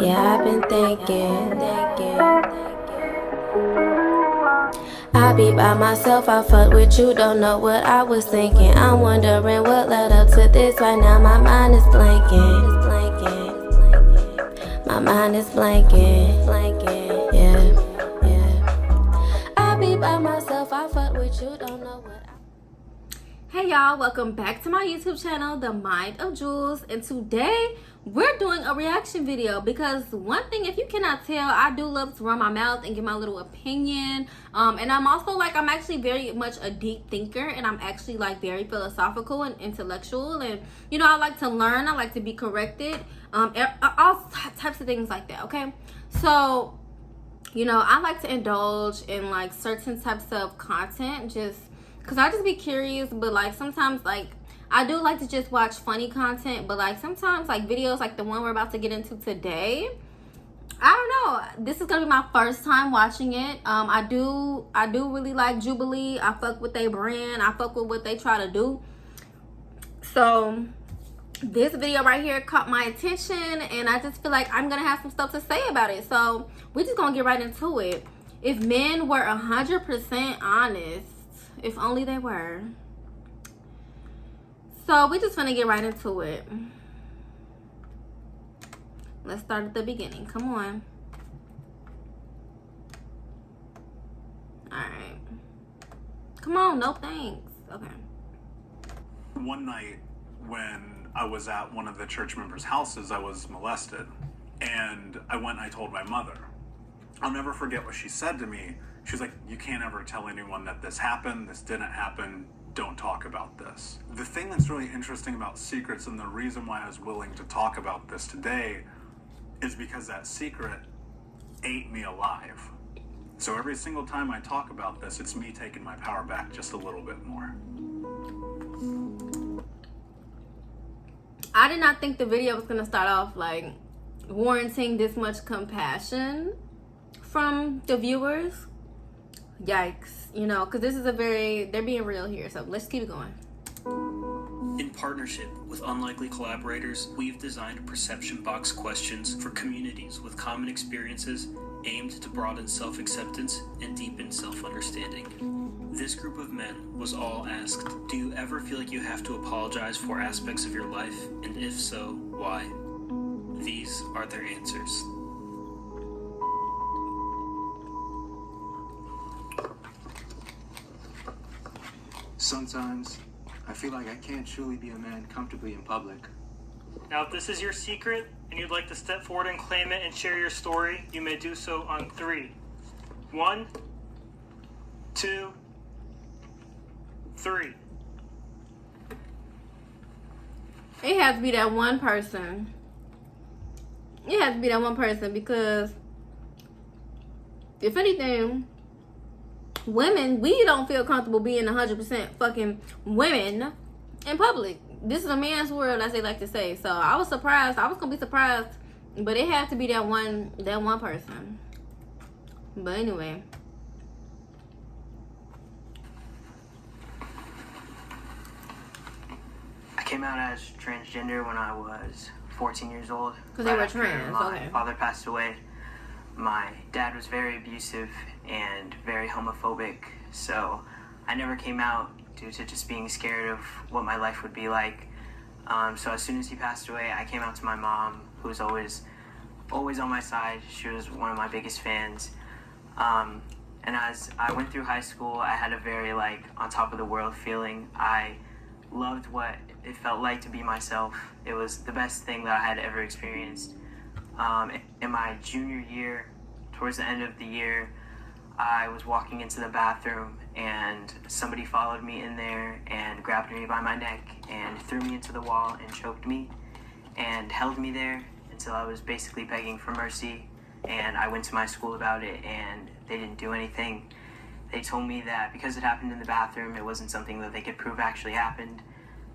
Yeah, I've been thinking. I be by myself, I fuck with you, don't know what I was thinking. I'm wondering what led up to this. Right now my mind is blanking. My mind is blanking. Yeah. I be by myself, I fuck with you, don't know what I... Hey y'all, welcome back to my YouTube channel, The Mind of Jules, and today we're doing a reaction video because one thing, if you cannot tell, I do love to run my mouth and give my little opinion, and I'm also I'm actually very much a deep thinker, and I'm actually very philosophical and intellectual, and I like to learn, I like to be corrected, all types of things like that. Okay, so I like to indulge in certain types of content just because I just be curious, but sometimes I do like to just watch funny content, but sometimes videos like the one we're about to get into today, I don't know, this is gonna be my first time watching it. I do really like Jubilee. I fuck with their brand, I fuck with what they try to do. So this video right here caught my attention, and I just feel like I'm gonna have some stuff to say about it. So we're just gonna get right into it. If men were 100% honest, if only they were. So we just gonna get right into it. Let's start at the beginning. Come on. All right. Come on. No thanks. Okay. One night when I was at one of the church members' houses, I was molested, and I went and I told my mother. I'll never forget what she said to me. She was like, "You can't ever tell anyone that this happened, this didn't happen, don't talk about this." The thing that's really interesting about secrets, and the reason why I was willing to talk about this today, is because that secret ate me alive. So every single time I talk about this, it's me taking my power back just a little bit more. I did not think the video was gonna start off warranting this much compassion from the viewers. Yikes, because this is they're being real here, so let's keep it going. In partnership with unlikely collaborators, we've designed perception box questions for communities with common experiences aimed to broaden self-acceptance and deepen self-understanding. This group of men was all asked, do you ever feel like you have to apologize for aspects of your life? And if so, why? These are their answers. Sometimes, I feel like I can't truly be a man comfortably in public. Now, if this is your secret, and you'd like to step forward and claim it and share your story, you may do so on 3. 1, 2, 3. It has to be that one person. It has to be that one person, because if anything, women, we don't feel comfortable being 100% fucking women in public. This is a man's world, as they like to say. So I was surprised. I was gonna be surprised, but it had to be that one person. But anyway. I came out as transgender when I was 14 years old. Because they were trans, My okay. father passed away. My dad was very abusive and very homophobic, so I never came out due to just being scared of what my life would be like. So as soon as he passed away, I came out to my mom, who was always on my side. She was one of my biggest fans. And as I went through high school, I had a very on top of the world feeling. I loved what it felt like to be myself. It was the best thing that I had ever experienced. In my junior year, towards the end of the year, I was walking into the bathroom and somebody followed me in there and grabbed me by my neck and threw me into the wall and choked me and held me there until I was basically begging for mercy. And I went to my school about it, and they didn't do anything. They told me that because it happened in the bathroom, it wasn't something that they could prove actually happened.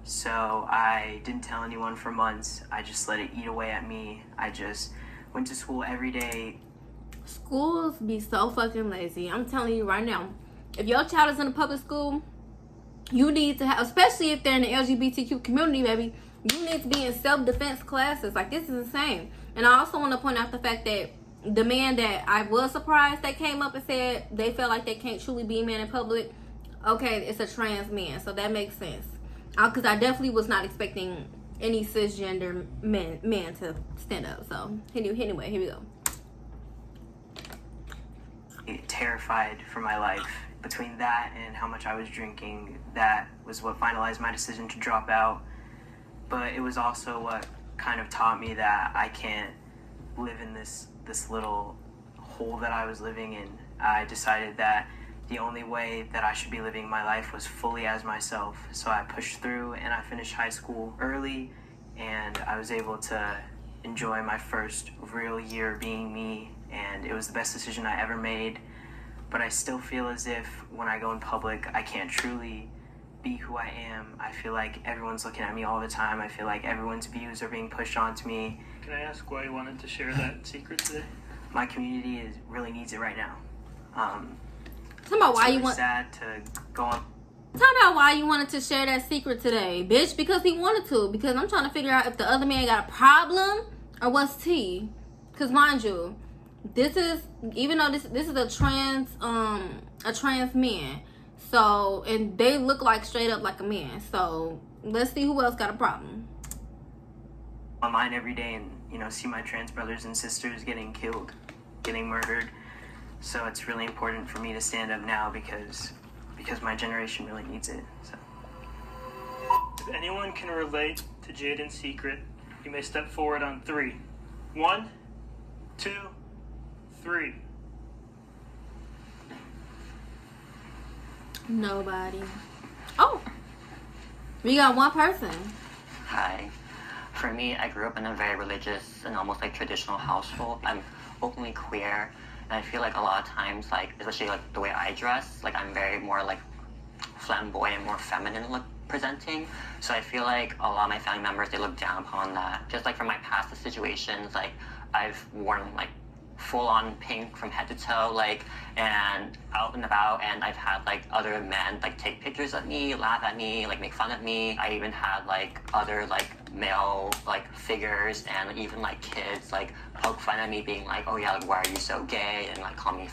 So I didn't tell anyone for months. I just let it eat away at me. I just went to school every day. Schools be so fucking lazy. I'm telling you right now. If your child is in a public school, you need to have, especially if they're in the LGBTQ community, baby, You need to be in self-defense classes. Like, this is insane. And I also want to point out the fact that the man that I was surprised that came up and said they felt like they can't truly be a man in public, okay, it's a trans man, so that makes sense. Because I definitely was not expecting any cisgender men to stand up. So anyway, here we go. Terrified for my life. Between that and how much I was drinking, that was what finalized my decision to drop out. But it was also what kind of taught me that I can't live in this little hole that I was living in. I decided that the only way that I should be living my life was fully as myself. So I pushed through and I finished high school early, and I was able to enjoy my first real year being me, and it was the best decision I ever made. But I still feel as if when I go in public, I can't truly be who I am. I feel like everyone's looking at me all the time. I feel like everyone's views are being pushed onto me. Can I ask why you wanted to share that secret today? My community really needs it right now. Tell me why it's you want. sad to go on. Tell me why you wanted to share that secret today, bitch. Because he wanted to. Because I'm trying to figure out if the other man got a problem or what's tea. Because mind you, this is, even though this is a trans man. So, and they look like straight up like a man. So let's see who else got a problem. Online every day and, see my trans brothers and sisters getting killed, getting murdered. So it's really important for me to stand up now because my generation really needs it. So. If anyone can relate to Jaden's secret, you may step forward on 3. 1, 2, 3. Nobody. Oh, we got one person. Hi. For me, I grew up in a very religious and almost like traditional household. I'm openly queer, and I feel like a lot of times, like, especially like the way I dress, like I'm very more like flamboyant, more feminine look presenting. So I feel like a lot of my family members, they look down upon that. Just like from my past situations, like I've worn like full-on pink from head to toe, like, and out and about, and I've had like other men like take pictures of me, laugh at me, like make fun of me. I even had like other like male like figures and like, even like kids like poke fun at me, being like, oh yeah, like why are you so gay, and like call me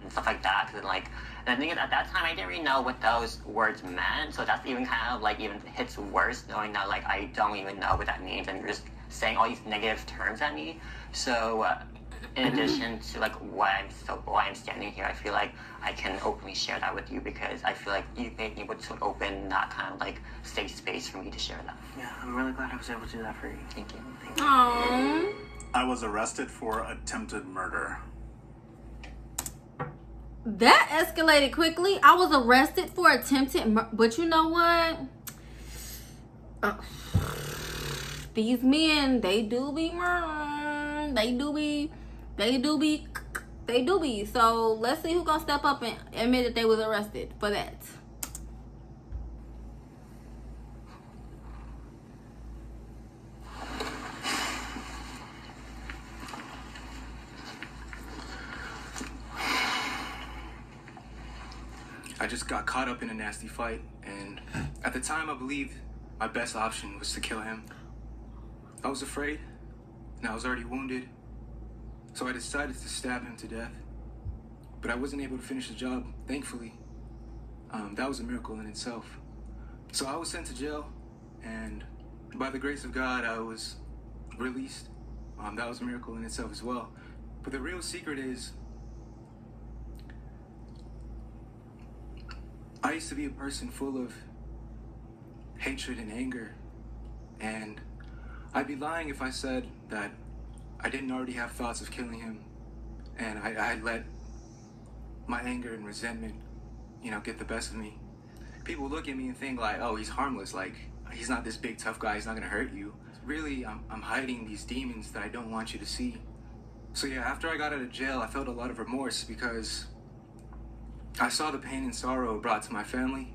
and stuff like that. And like, and the thing is, at that time I didn't really know what those words meant, so that's even kind of like even hits worse, knowing that like I don't even know what that means and you're just saying all these negative terms at me. So in addition to like why I'm standing here, I feel like I can openly share that with you because I feel like you've made me able to open that kind of like safe space for me to share that. Yeah, I'm really glad I was able to do that for you. Thank you. Aww. I was arrested for attempted murder. That escalated quickly. I was arrested for attempted but you know what? These men, they do be murdering. They do be. So let's see who's gonna step up and admit that they was arrested for that. I just got caught up in a nasty fight, and at the time I believed my best option was to kill him. I was afraid, and I was already wounded, so I decided to stab him to death. But I wasn't able to finish the job, thankfully. That was a miracle in itself. So I was sent to jail, and by the grace of God, I was released. That was a miracle in itself as well. But the real secret is, I used to be a person full of hatred and anger, and I'd be lying if I said that I didn't already have thoughts of killing him, and I let my anger and resentment, get the best of me. People look at me and think like, oh, he's harmless, like he's not this big tough guy, he's not gonna hurt you. Really, I'm hiding these demons that I don't want you to see. So yeah, after I got out of jail, I felt a lot of remorse because I saw the pain and sorrow it brought to my family,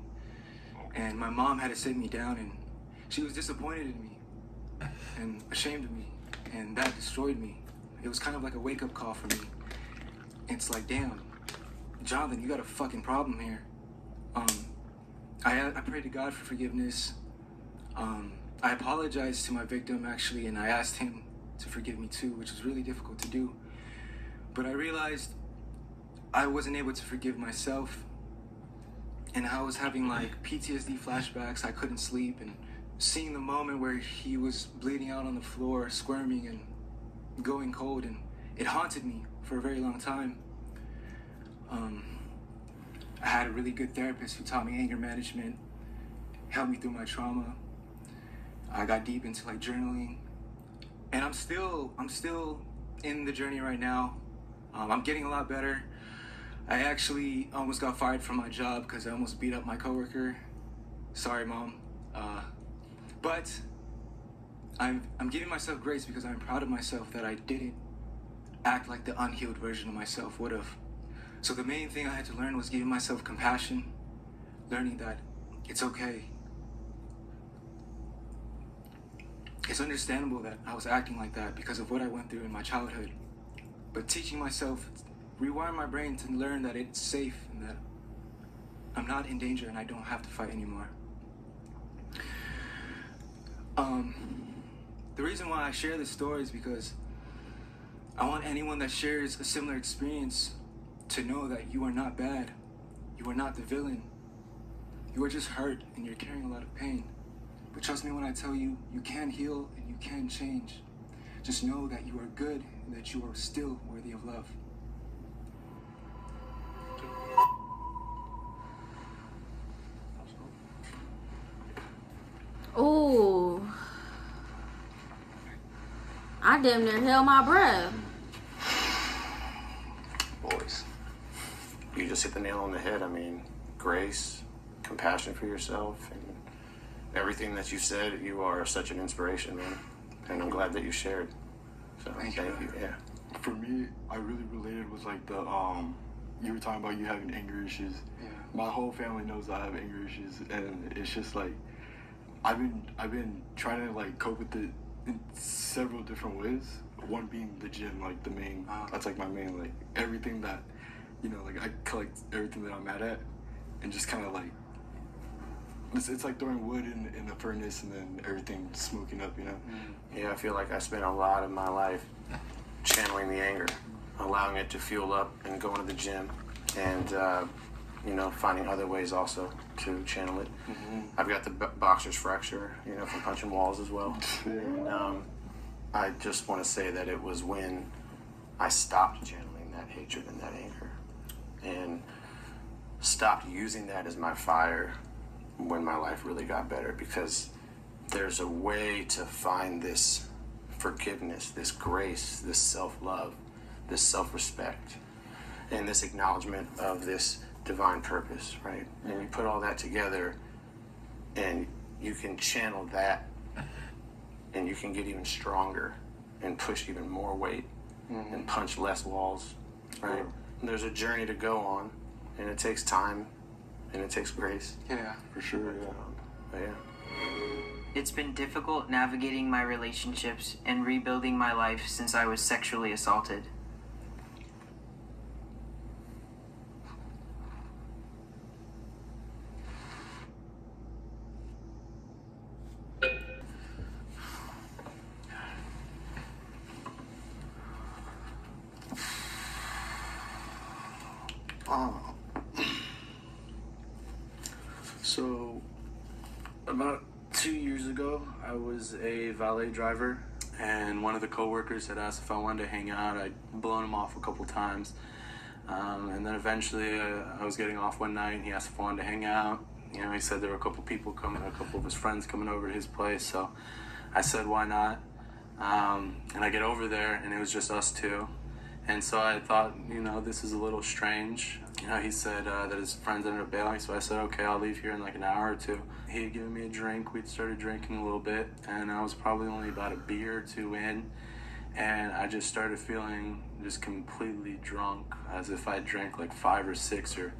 and my mom had to sit me down, and she was disappointed in me and ashamed of me, and that destroyed me. It was kind of like a wake-up call for me. It's like, damn, Jonathan, you got a fucking problem here. I prayed to God for forgiveness, I apologized to my victim, actually, and I asked him to forgive me too, which was really difficult to do. But I realized I wasn't able to forgive myself, and I was having like PTSD flashbacks. I couldn't sleep, and seeing the moment where he was bleeding out on the floor, squirming and going cold, and it haunted me for a very long time. I had a really good therapist who taught me anger management, helped me through my trauma. I got deep into like journaling, and I'm still in the journey right now. I'm getting a lot better. I actually almost got fired from my job because I almost beat up my coworker. Sorry, Mom. But I'm giving myself grace because I'm proud of myself that I didn't act like the unhealed version of myself would have. So the main thing I had to learn was giving myself compassion, learning that it's okay. It's understandable that I was acting like that because of what I went through in my childhood. But teaching myself, rewire my brain to learn that it's safe and that I'm not in danger and I don't have to fight anymore. The reason why I share this story is because I want anyone that shares a similar experience to know that you are not bad. You are not the villain. You are just hurt and you're carrying a lot of pain. But trust me when I tell you, you can heal and you can change. Just know that you are good and that you are still worthy of love. Ooh. I damn near held my breath. Boys, you just hit the nail on the head. I mean, grace, compassion for yourself, and everything that you said, you are such an inspiration, man. And I'm glad that you shared. So thank you. Yeah. For me, I really related with like the you were talking about you having anger issues. Yeah. My whole family knows I have anger issues, and it's just like I've been trying to like cope with it in several different ways. One being the gym, like the main. That's like my main, like everything that, you know, like I collect everything that I'm mad at, and just kind of like it's like throwing wood in a furnace and then everything smoking up, you know. Yeah, I feel like I spent a lot of my life channeling the anger, allowing it to fuel up and going to the gym, and you know, finding other ways also to channel it. I've got the boxer's fracture, you know, from punching walls as well. And I just want to say that it was when I stopped channeling that hatred and that anger and stopped using that as my fire when my life really got better, because there's a way to find this forgiveness, this grace, this self-love, this self-respect, and this acknowledgement of this divine purpose, right? And you put all that together and you can channel that and you can get even stronger and push even more weight and punch less walls, right? And there's a journey to go on, and it takes time and it takes grace. Yeah, for sure. But yeah. It's been difficult navigating my relationships and rebuilding my life since I was sexually assaulted. So, about 2 years ago, I was a valet driver, and one of the coworkers had asked if I wanted to hang out. I'd blown him off a couple times, and then eventually I was getting off one night, and he asked if I wanted to hang out. You know, he said there were a couple people coming, a couple of his friends coming over to his place, so I said, why not? And I get over there, and it was just us two. And so I thought, you know, this is a little strange. You know, he said that his friends ended up bailing, so I said, okay, I'll leave here in like an hour or two. He had given me a drink. We'd started drinking a little bit, and I was probably only about a beer or two in, and I just started feeling just completely drunk, as if I drank like 5 or 6 or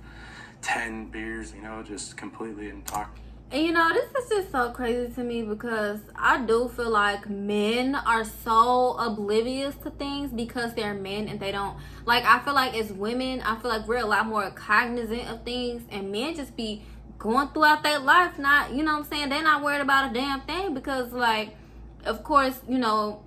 10 beers, you know, just completely intoxicated. And you know, this is just so crazy to me because I do feel like men are so oblivious to things because they're men and they don't, like, I feel like as women, I feel like we're a lot more cognizant of things, and men just be going throughout their life, not, you know what I'm saying, they're not worried about a damn thing, because like, of course, you know,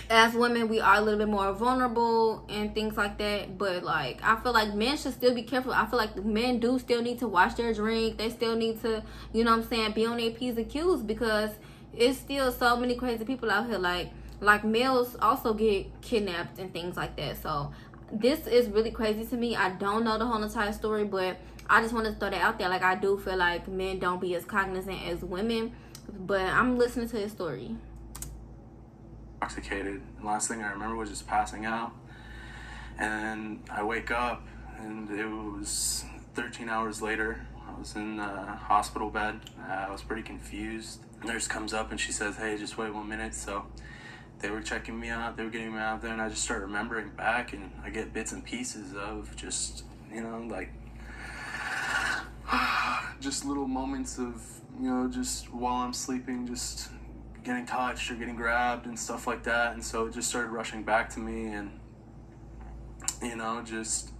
as women, we are a little bit more vulnerable and things like that. But like, I feel like men should still be careful. I feel like men do still need to watch their drink. They still need to, you know what I'm saying, be on their P's and Q's, because it's still so many crazy people out here. Like males also get kidnapped and things like that. So this is really crazy to me. I don't know the whole entire story, but I just wanted to throw that out there. Like, I do feel like men don't be as cognizant as women, but I'm listening to his story. Intoxicated. The last thing I remember was just passing out, and I wake up and it was 13 hours later. I was in the hospital bed. I was pretty confused. The nurse comes up and she says, "Hey, just wait 1 minute." So they were checking me out, they were getting me out there, and I just start remembering back, and I get bits and pieces of just, you know, like just little moments of, you know, just while I'm sleeping, just getting touched or getting grabbed and stuff like that. And so it just started rushing back to me, and, you know, just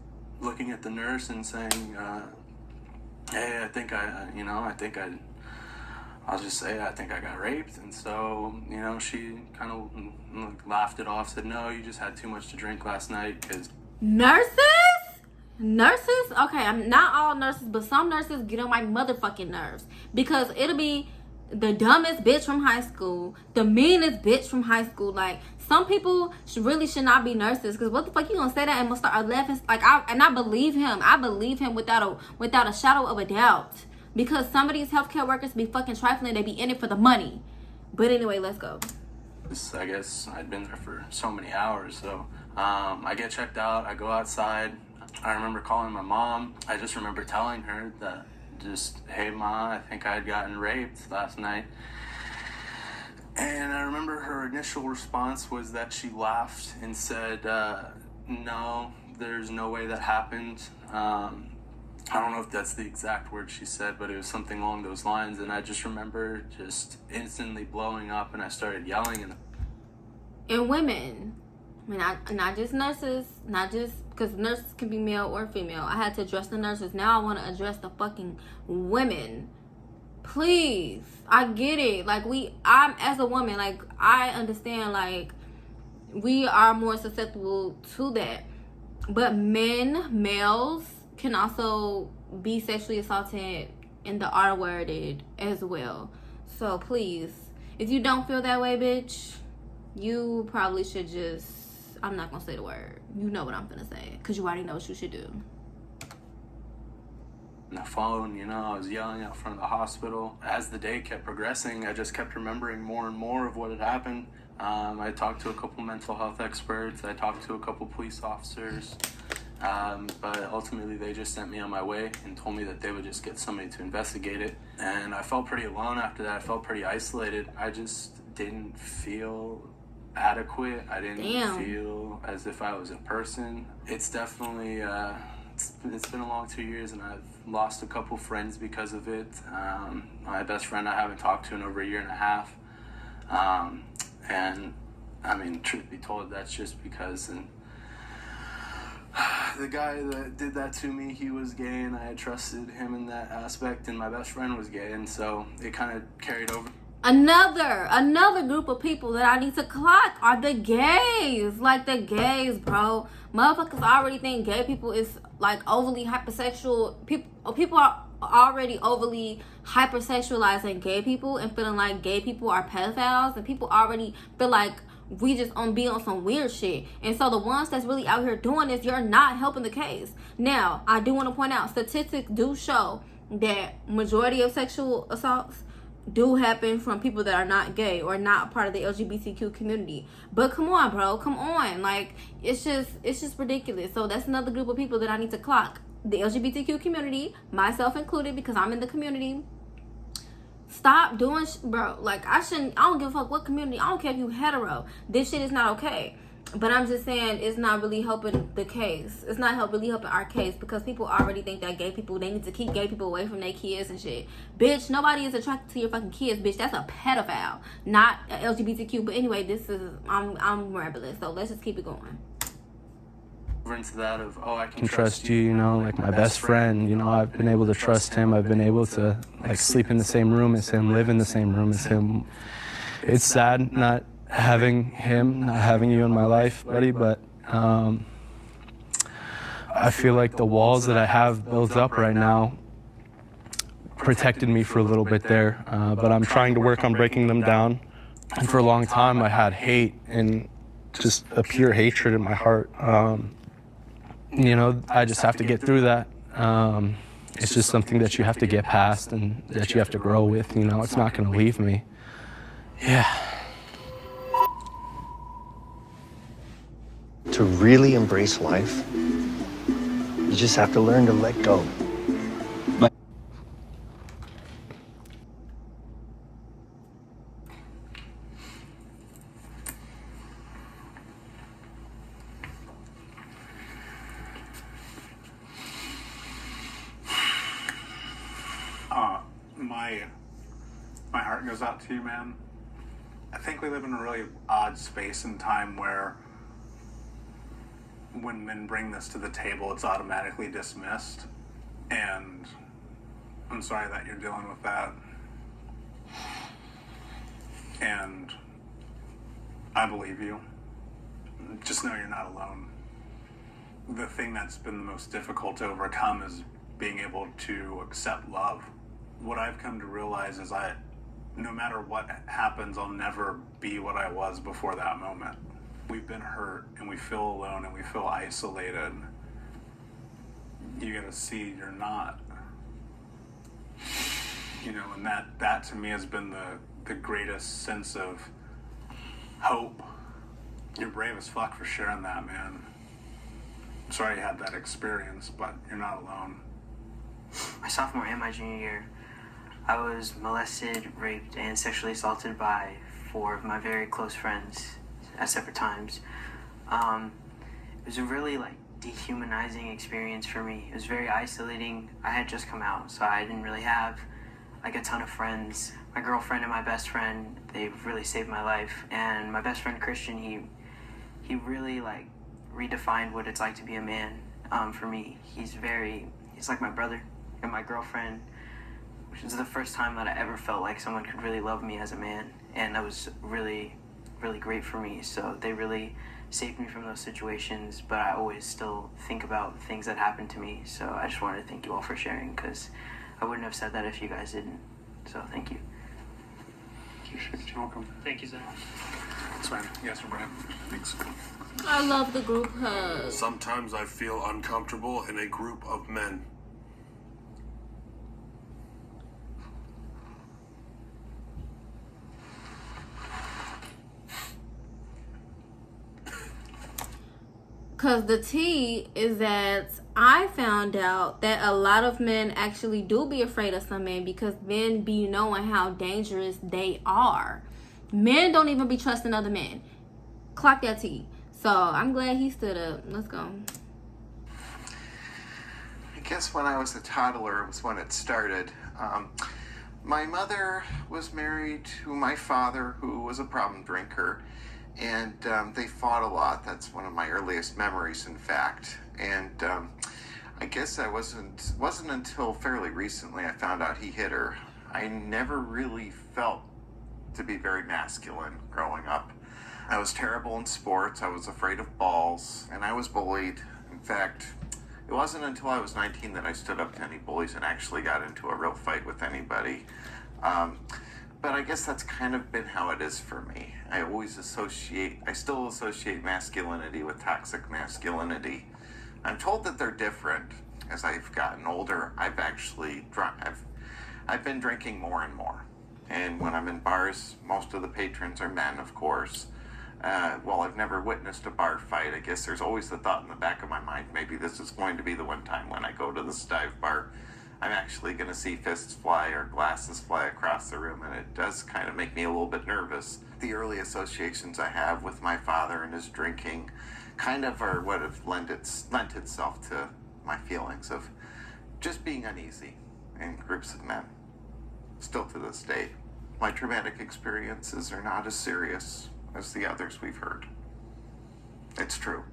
looking at the nurse and saying, "Hey, I think I'll just say I think I got raped." And so, you know, she kind of laughed it off, said, "No, you just had too much to drink last night." Because Nurses? Okay, I'm not all nurses, but some nurses get on my motherfucking nerves, because it'll be the dumbest bitch from high school, the meanest bitch from high school. Like, some people really should not be nurses, because what the fuck you gonna say that and gonna start laughing? Like, I believe him. I believe him without a shadow of a doubt, because some of these healthcare workers be fucking trifling. They be in it for the money. But anyway, let's go. I guess I'd been there for so many hours. So I get checked out. I go outside. I remember calling my mom. I just remember telling her that, just, "Hey, Ma, I think I had gotten raped last night." And I remember her initial response was that she laughed and said, "No, there's no way that happened." I don't know if that's the exact word she said, but it was something along those lines. And I just remember just instantly blowing up, and I started yelling. And women, I mean, not just nurses, not just, because nurses can be male or female. I had to address the nurses. Now I want to address the fucking women. Please, I get it. Like, I'm as a woman, like, I understand, like, we are more susceptible to that. But males can also be sexually assaulted in the R-worded as well. So please, if you don't feel that way, bitch, you probably should just, I'm not gonna say the word, you know what I'm gonna say, because you already know what you should do. The phone, you know, I was yelling out front of the hospital. As the day kept progressing, I just kept remembering more and more of what had happened. I talked to a couple mental health experts. I talked to a couple police officers. But ultimately they just sent me on my way and told me that they would just get somebody to investigate it. And I felt pretty alone after that. I felt pretty isolated. I just didn't feel adequate. I didn't feel as if I was a person. It's definitely it's been a long 2 years, and I've lost a couple friends because of it. My best friend I haven't talked to in over 1.5 years. And I mean, truth be told, that's just because the guy that did that to me, he was gay, and I had trusted him in that aspect, and my best friend was gay, and so it kind of carried over. Another group of people that I need to clock are the gays. Like, the gays, bro. Motherfuckers already think gay people is like overly hypersexual. People are already overly hypersexualizing gay people and feeling like gay people are pedophiles, and people already feel like we just be on some weird shit. And so the ones that's really out here doing this, you're not helping the case. Now, I do want to point out, statistics do show that majority of sexual assaults do happen from people that are not gay or not part of the LGBTQ community. But come on, bro, come on. Like, it's just ridiculous. So that's another group of people that I need to clock. The LGBTQ community, myself included, because I'm in the community. Stop doing bro. Like, I don't give a fuck what community. I don't care if you hetero. This shit is not okay. But I'm just saying, it's not really helping the case. It's not really helping our case, because people already think that gay people, they need to keep gay people away from their kids and shit. Bitch, nobody is attracted to your fucking kids, bitch. That's a pedophile, not LGBTQ. But anyway, I'm rambling, so let's just keep it going. into that of, oh, I can trust you, you know, like my best friend, you know, I've been able to trust him. I've been able to like sleep in the same room as him, live in the same room as him. It's sad not having him, not having you in my life, buddy, but I feel like the walls that I have built up right now protected me for a little bit there, but I'm trying to work on breaking them down. And for a long time, I had hate and just a pure hatred in my heart. You know, I just have to get through that. It's just something that you have to get past and that you have to grow with, you know, it's not gonna leave me. Yeah. To really embrace life, you just have to learn to let go. My heart goes out to you, man. I think we live in a really odd space and time where when men bring this to the table, it's automatically dismissed. And I'm sorry that you're dealing with that. And I believe you. Just know you're not alone. The thing that's been the most difficult to overcome is being able to accept love. What I've come to realize is no matter what happens, I'll never be what I was before that moment. We've been hurt and we feel alone and we feel isolated. You gotta see you're not. You know, and that to me has been the greatest sense of hope. You're brave as fuck for sharing that, man. I'm sorry you had that experience, but you're not alone. My sophomore and my junior year, I was molested, raped, and sexually assaulted by 4 of my very close friends at separate times. It was a really dehumanizing experience for me. It was very isolating. I had just come out, so I didn't really have a ton of friends. My girlfriend and my best friend, they've really saved my life. And my best friend Christian, he really redefined what it's like to be a man for me. He's like my brother. And my girlfriend, which is the first time that I ever felt like someone could really love me as a man, and that was really, really great for me. So they really saved me from those situations, but I always still think about things that happened to me. So I just wanted to thank you all for sharing, because I wouldn't have said that if you guys didn't. So thank you. You're welcome. Thank you, Zach. That's fine. Yes, Brian. Thanks. I love the group hug. Sometimes I feel uncomfortable in a group of men. Because the tea is that I found out that a lot of men actually do be afraid of some men because men be knowing how dangerous they are. Men don't even be trusting other men. Clock that tea. So I'm glad he stood up. Let's go. I guess when I was a toddler was when it started. My mother was married to my father, who was a problem drinker. And they fought a lot. That's one of my earliest memories, in fact. And I guess I wasn't until fairly recently I found out he hit her. I never really felt to be very masculine growing up. I was terrible in sports. I was afraid of balls, and I was bullied. In fact, it wasn't until I was 19 that I stood up to any bullies and actually got into a real fight with anybody. But I guess that's kind of been how it is for me. I still associate masculinity with toxic masculinity. I'm told that they're different. As I've gotten older, I've been drinking more and more. And when I'm in bars, most of the patrons are men, of course. While I've never witnessed a bar fight, I guess there's always the thought in the back of my mind, maybe this is going to be the one time when I go to this dive bar, I'm actually going to see fists fly or glasses fly across the room, and it does kind of make me a little bit nervous. The early associations I have with my father and his drinking kind of are what have lent itself to my feelings of just being uneasy in groups of men. Still to this day, my traumatic experiences are not as serious as the others we've heard. It's true.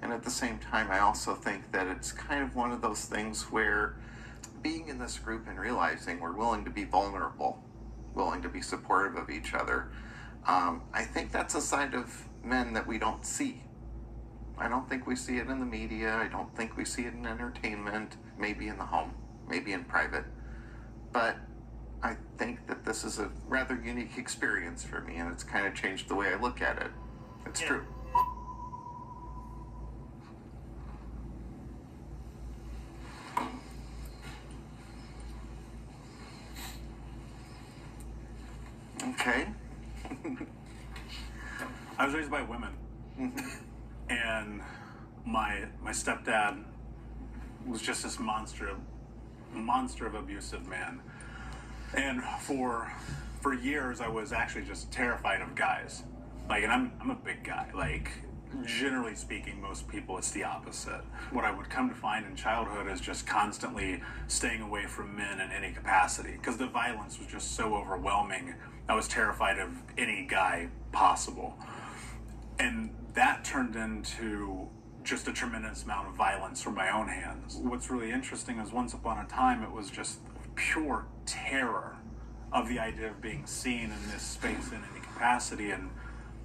And at the same time, I also think that it's kind of one of those things where being in this group and realizing we're willing to be vulnerable, willing to be supportive of each other, I think that's a side of men that we don't see. I don't think we see it in the media. I don't think we see it in entertainment, maybe in the home, maybe in private. But I think that this is a rather unique experience for me, and it's kind of changed the way I look at it. It's true. Okay. I was raised by women. And my stepdad was just this monster of abusive man. And for years I was actually just terrified of guys. Like, and I'm a big guy. Like, generally speaking, most people, it's the opposite. What I would come to find in childhood is just constantly staying away from men in any capacity, because the violence was just so overwhelming. I was terrified of any guy possible. And that turned into just a tremendous amount of violence from my own hands. What's really interesting is once upon a time, it was just pure terror of the idea of being seen in this space in any capacity, and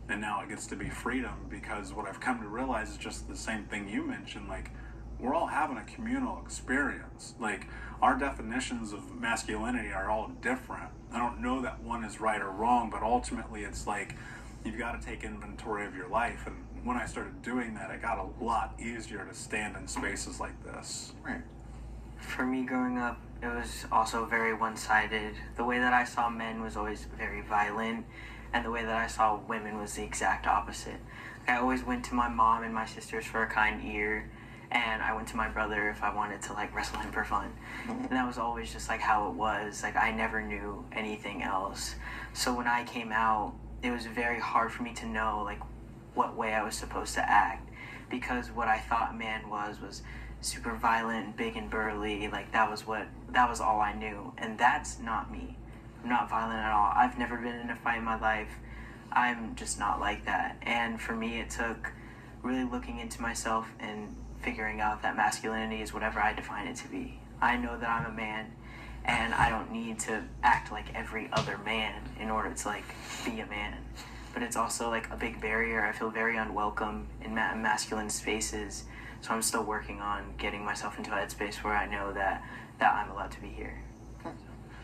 now it gets to be freedom, because what I've come to realize is just the same thing you mentioned. Like, we're all having a communal experience. Like, our definitions of masculinity are all different. I don't know that one is right or wrong, but ultimately it's like you've got to take inventory of your life. And when I started doing that, it got a lot easier to stand in spaces like this. Right. For me growing up, it was also very one-sided. The way that I saw men was always very violent, and the way that I saw women was the exact opposite. I always went to my mom and my sisters for a kind ear, and I went to my brother if I wanted to, like, wrestle him for fun. And that was always just, like, how it was. Like, I never knew anything else. So when I came out, it was very hard for me to know, like, what way I was supposed to act, because what I thought man was super violent, big and burly. Like, that was all I knew, and that's not me. I'm not violent at all. I've never been in a fight in my life. I'm just not like that. And for me, it took really looking into myself and figuring out that masculinity is whatever I define it to be. I know that I'm a man, and I don't need to act like every other man in order to, like, be a man. But it's also, like, a big barrier. I feel very unwelcome in masculine spaces, so I'm still working on getting myself into that space where I know that I'm allowed to be here.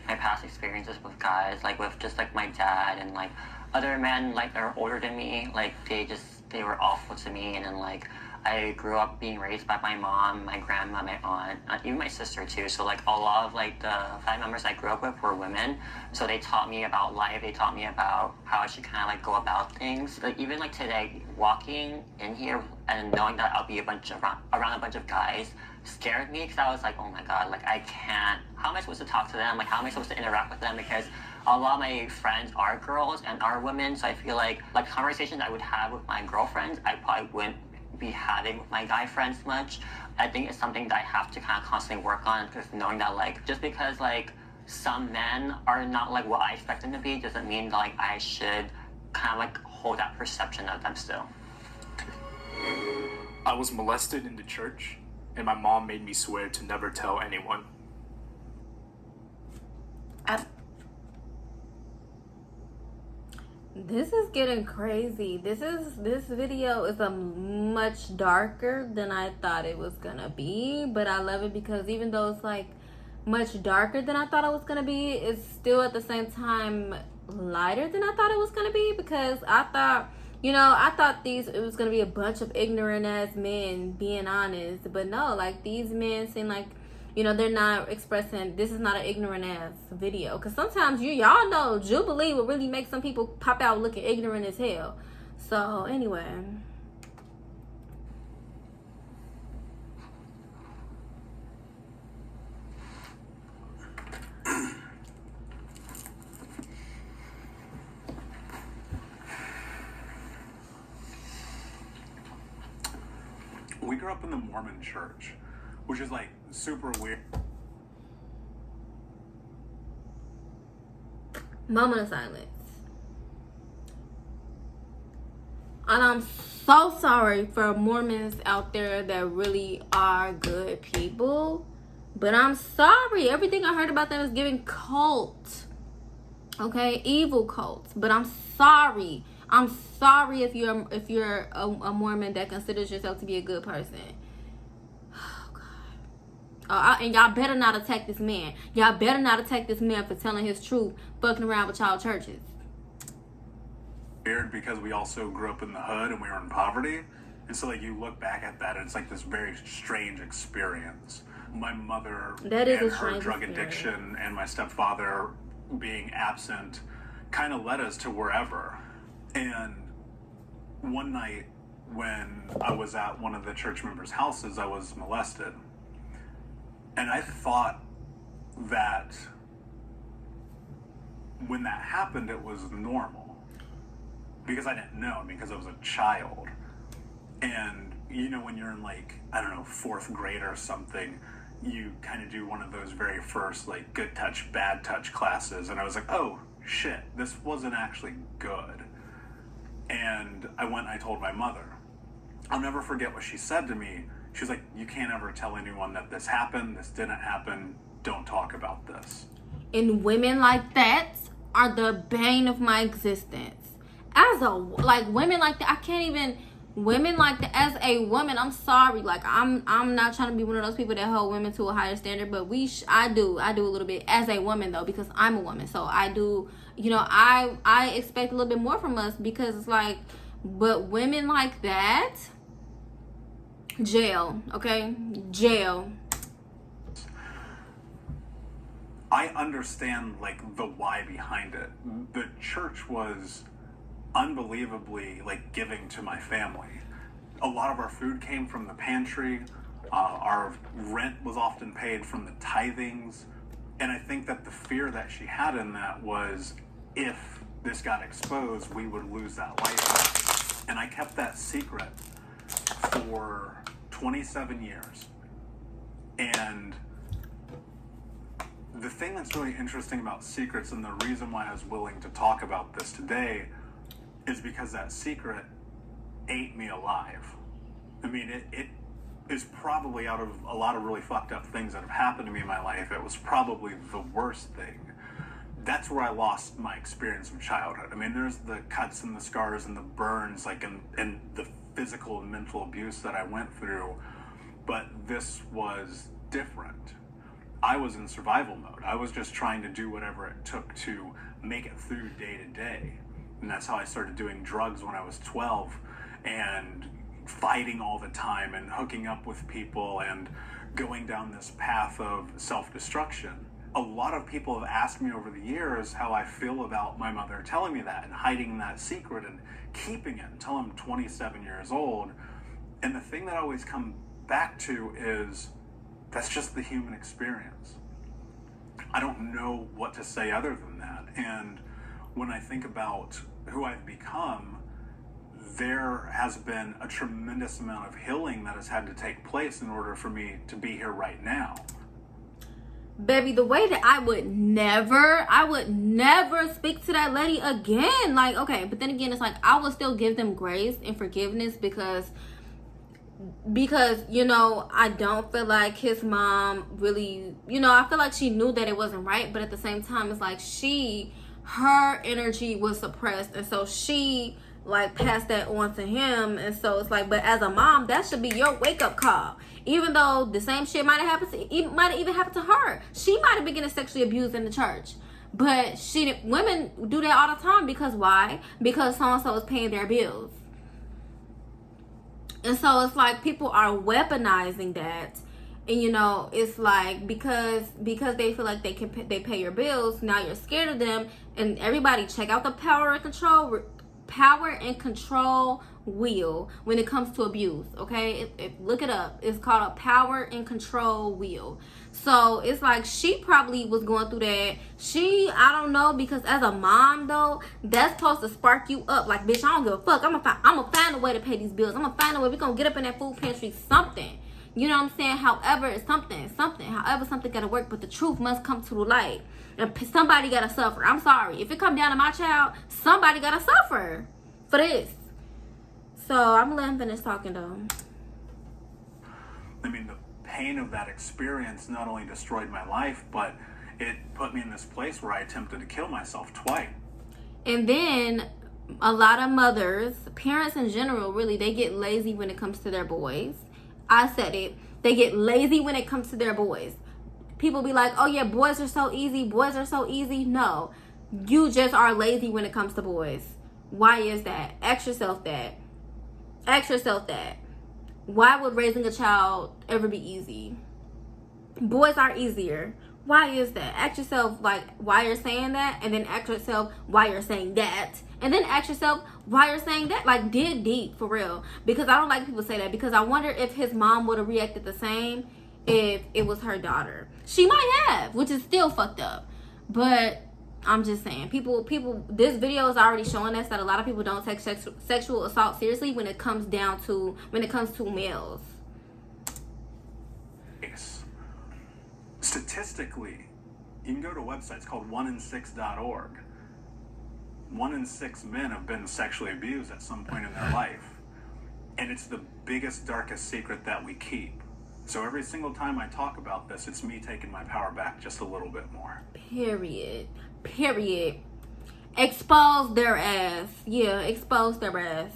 My past experiences with guys, like with just like my dad and like other men like that are older than me, like they were awful to me. And then like I grew up being raised by my mom, my grandma, my aunt, even my sister too. So like a lot of like the family members I grew up with were women. So they taught me about life. They taught me about how I should kind of like go about things. Like even like today, walking in here and knowing that I'll be around a bunch of guys scared me, because I was like, oh my god, like I can't, how am I supposed to talk to them? Like how am I supposed to interact with them? Because a lot of my friends are girls and are women. So I feel like conversations I would have with my girlfriends, I probably wouldn't be having with my guy friends much. I think it's something that I have to kind of constantly work on, because knowing that like just because like some men are not like what I expect them to be doesn't mean like I should kind of like hold that perception of them still. I was molested in the church, and my mom made me swear to never tell anyone. This is getting crazy. This video is a much darker than I thought it was gonna be, but I love it because even though it's like much darker than I thought it was gonna be, it's still at the same time lighter than I thought it was gonna be, because I thought it was gonna be a bunch of ignorant ass men being honest, but no, like these men seem like, they're not expressing, this is not an ignorant ass video. Because sometimes y'all know Jubilee will really make some people pop out looking ignorant as hell. So anyway. We grew up in the Mormon church, which is like super weird. Moment of silence. And I'm so sorry for Mormons out there that really are good people, but I'm sorry. Everything I heard about them is giving cult. Okay, evil cults. But I'm sorry. I'm sorry if you're a Mormon that considers yourself to be a good person. Oh God. And y'all better not attack this man. Y'all better not attack this man for telling his truth, fucking around with y'all churches. Weird because we also grew up in the hood and we were in poverty, and so like you look back at that and it's like this very strange experience. My mother and her drug addiction and my stepfather being absent kind of led us to wherever. And one night when I was at one of the church members' houses, I was molested. And I thought that when that happened, it was normal. Because I didn't know, because I was a child. And, you know, when you're in, like, I don't know, 4th grade or something, you kind of do one of those very first, like, good touch, bad touch classes. And I was like, oh, shit, this wasn't actually good. And I went and I told my mother. I'll never forget what she said to me. She was like, you can't ever tell anyone that this happened, this didn't happen, don't talk about this. And women like that are the bane of my existence. Women like that, I can't even, women like that, as a woman, I'm sorry, like, I'm not trying to be one of those people that hold women to a higher standard, but I do a little bit as a woman, though, because I'm a woman, so I do, you know, I expect a little bit more from us, because it's like, but women like that, jail, okay, jail. I understand, like, the why behind it. The church was unbelievably, like, giving to my family. A lot of our food came from the pantry. Our rent was often paid from the tithings. And I think that the fear that she had in that was, if this got exposed, we would lose that life. And I kept that secret for 27 years. And the thing that's really interesting about secrets, and the reason why I was willing to talk about this today, is because that secret ate me alive. I mean, it is probably, out of a lot of really fucked up things that have happened to me in my life, it was probably the worst thing. That's where I lost my experience of childhood. I mean, there's the cuts and the scars and the burns, like, and the physical and mental abuse that I went through, but this was different. I was in survival mode. I was just trying to do whatever it took to make it through day to day. And that's how I started doing drugs when I was 12, and fighting all the time and hooking up with people and going down this path of self-destruction. A lot of people have asked me over the years how I feel about my mother telling me that and hiding that secret and keeping it until I'm 27 years old. And the thing that I always come back to is, that's just the human experience. I don't know what to say other than that. And when I think about who I've become, there has been a tremendous amount of healing that has had to take place in order for me to be here right now. Baby, the way that I would never speak to that lady again. Like, okay, but then again, it's like, I would still give them grace and forgiveness because, you know, I don't feel like his mom really, you know, I feel like she knew that it wasn't right, but at the same time, it's like her energy was suppressed, and so she, like, passed that on to him. And so it's like, but as a mom, that should be your wake-up call. Even though the same shit might have even happened to her. She might have been getting sexually abused in the church, but women do that all the time. Because why? Because so-and-so is paying their bills. And so it's like, people are weaponizing that. And, you know, it's like, because they feel like they pay your bills, now you're scared of them. And everybody, check out the power and control wheel when it comes to abuse. Okay, look it up. It's called a power and control wheel. So it's like, she probably was going through that. I don't know, because as a mom though, that's supposed to spark you up. Like, bitch, I don't give a fuck. I'm gonna find a way to pay these bills. I'm gonna find a way. We're gonna get up in that food pantry, something. You know what I'm saying? However, it's something. However, something gotta work, but the truth must come to the light. And somebody gotta suffer. I'm sorry. If it come down to my child, somebody gotta suffer for this. So I'm gonna let him finish talking though. I mean, the pain of that experience not only destroyed my life, but it put me in this place where I attempted to kill myself twice. And then a lot of mothers, parents in general, really, they get lazy when it comes to their boys. I said it. They get lazy when it comes to their boys. People be like, oh yeah, boys are so easy. Boys are so easy. No, you just are lazy when it comes to boys. Why is that? Ask yourself that. Ask yourself that. Why would raising a child ever be easy? Boys are easier. Why is that? Ask yourself, like, why you're saying that, and then ask yourself why you're saying that, and then ask yourself why you're saying that. Like, dig deep, for real. Because I don't like people say that, because I wonder if his mom would have reacted the same if it was her daughter. She might have, which is still fucked up. But I'm just saying, people, this video is already showing us that a lot of people don't take sexual assault seriously when it comes to males. Statistically, you can go to websites called 1in6.org. 1 in 6 men have been sexually abused at some point in their life. And it's the biggest, darkest secret that we keep. So every single time I talk about this, it's me taking my power back just a little bit more. Period. Expose their ass. Yeah, expose their ass.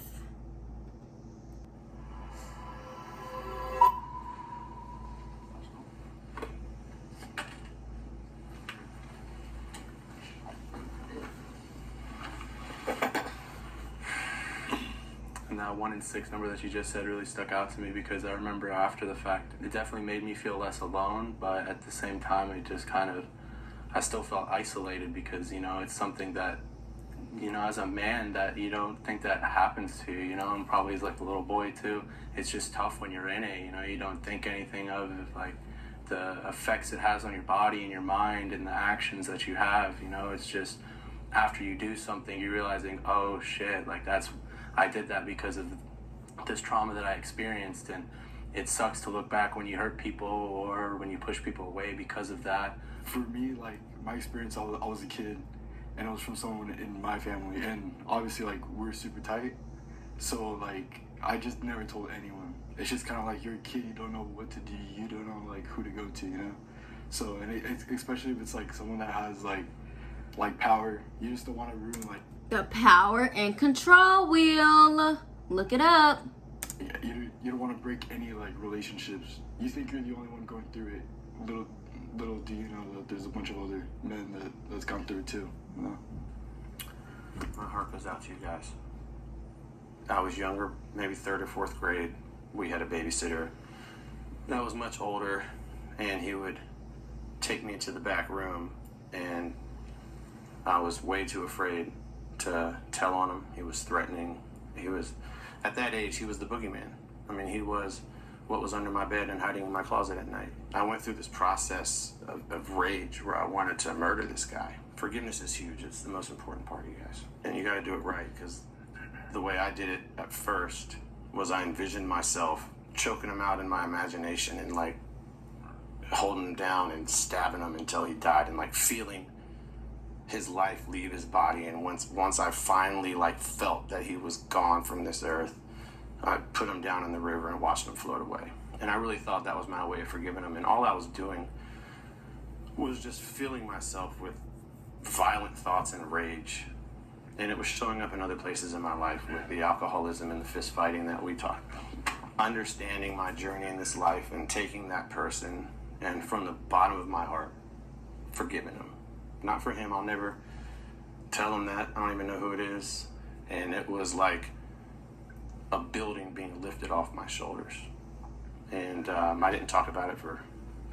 And that 1 in 6 number that you just said really stuck out to me, because I remember after the fact, it definitely made me feel less alone, but at the same time, it just I still felt isolated, because, it's something that, as a man, that you don't think that happens to you, and probably as like a little boy too. It's just tough when you're in it, you don't think anything of like the effects it has on your body and your mind and the actions that you have, it's just after you do something, you're realizing, oh shit, like I did that because of this trauma that I experienced, and it sucks to look back when you hurt people or when you push people away because of that. For me, like, my experience, I was a kid, and it was from someone in my family, and obviously, like, we're super tight, so, like, I just never told anyone. It's just kind of like, you're a kid, you don't know what to do, you don't know, like, who to go to, So, and it's, especially if it's, like, someone that has, like power, you just don't want to ruin, like, the power and control wheel. Look it up. Yeah, you don't want to break any, like, relationships. You think you're the only one going through it. Little do you know that there's a bunch of other men that's gone through it too. My heart goes out to you guys. I was younger, maybe 3rd or 4th grade. We had a babysitter that was much older, and he would take me into the back room, and I was way too afraid to tell on him. He was threatening. At that age, he was the boogeyman. I mean, he was what was under my bed and hiding in my closet at night. I went through this process of rage where I wanted to murder this guy. Forgiveness is huge. It's the most important part, you guys. And you got to do it right, because the way I did it at first was I envisioned myself choking him out in my imagination and, like, holding him down and stabbing him until he died, and, like, feeling his life leave his body. And once I finally, like, felt that he was gone from this earth, I put him down in the river and watched him float away. And I really thought that was my way of forgiving him. And all I was doing was just filling myself with violent thoughts and rage. And it was showing up in other places in my life, with the alcoholism and the fist fighting that we talked about. Understanding my journey in this life and taking that person, and from the bottom of my heart, forgiving him. Not for him, I'll never tell him that. I don't even know who it is. And it was like a building being lifted off my shoulders. And I didn't talk about it for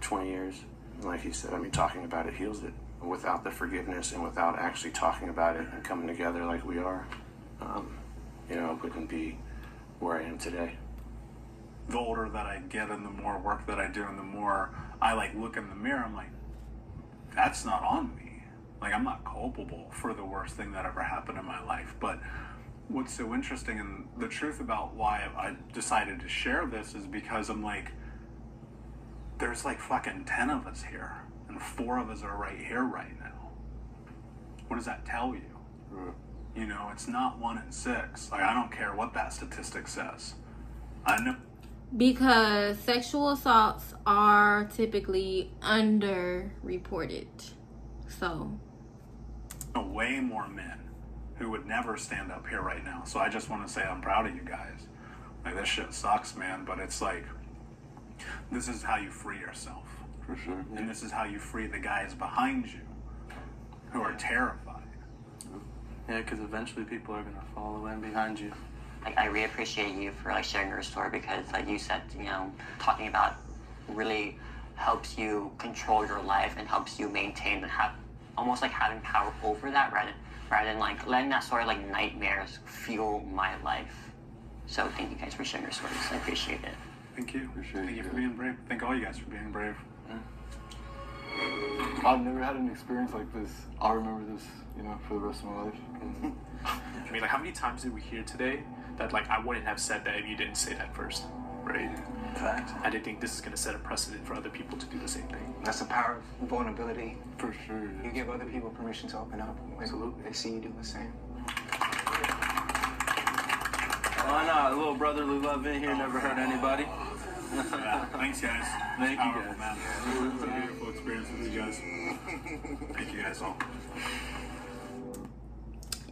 20 years. Like he said, talking about it heals it. Without the forgiveness and without actually talking about it and coming together like we are, it wouldn't be where I am today. The older that I get and the more work that I do and the more I, like, look in the mirror, I'm like, that's not on me. Like, I'm not culpable for the worst thing that ever happened in my life. But what's so interesting, and the truth about why I decided to share this, is because I'm like, there's like fucking 10 of us here, and 4 of us are right here right now. What does that tell you? You know, it's not 1 in 6. Like, I don't care what that statistic says. I know. Because sexual assaults are typically underreported. So way more men who would never stand up here right now. So I just want to say I'm proud of you guys. Like, this shit sucks, man, but it's like, this is how you free yourself. For sure. And this is how you free the guys behind you who are terrified. Yeah, because eventually people are going to follow in behind you. Like, I really appreciate you for like sharing your story, because like you said, you know, talking about really helps you control your life and helps you maintain and have almost like having power over that rather than like letting that sort of like nightmares fuel my life. So thank you guys for sharing your stories. I appreciate it. Thank you. Thank you for being brave. Thank all you guys for being brave. I've never had an experience like this. I'll remember this, you know, for the rest of my life. I mean, like, how many times did we hear today that, like, I wouldn't have said that if you didn't say that first, right? Fact. I didn't think this is going to set a precedent for other people to do the same thing. That's the power of vulnerability. For sure. You give other people permission to open up. Absolutely. They see you do the same. Why not? A little brotherly love in here never hurt anybody. Yeah, thanks, guys. Thank you, guys. Man. It was a beautiful experience with you guys. Thank you guys all.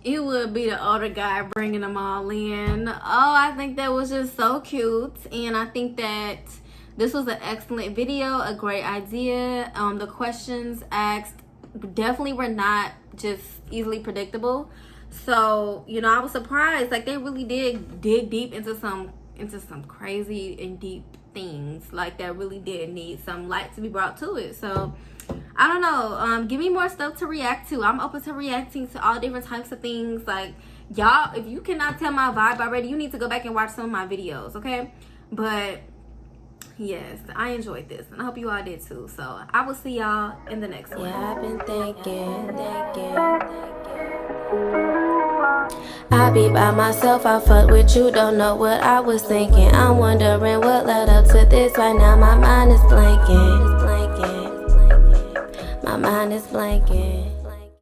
it would be the older guy bringing them all in. Oh, I think that was just so cute. And I think that this was an excellent video, a great idea. The questions asked definitely were not just easily predictable. So, you know, I was surprised. Like, they really did dig deep into some crazy and deep things, like, that really did need some light to be brought to it. So I don't know, give me more stuff to react to. I'm open to reacting to all different types of things. Like, y'all, if you cannot tell my vibe already, you need to go back and watch some of my videos, okay? But yes, I enjoyed this, and I hope you all did too. So I will see y'all in the next one. Yeah, I've been thinking. I be by myself, I fuck with you, don't know what I was thinking. I'm wondering what led up to this. Right now my mind is blanking. My mind is blanking.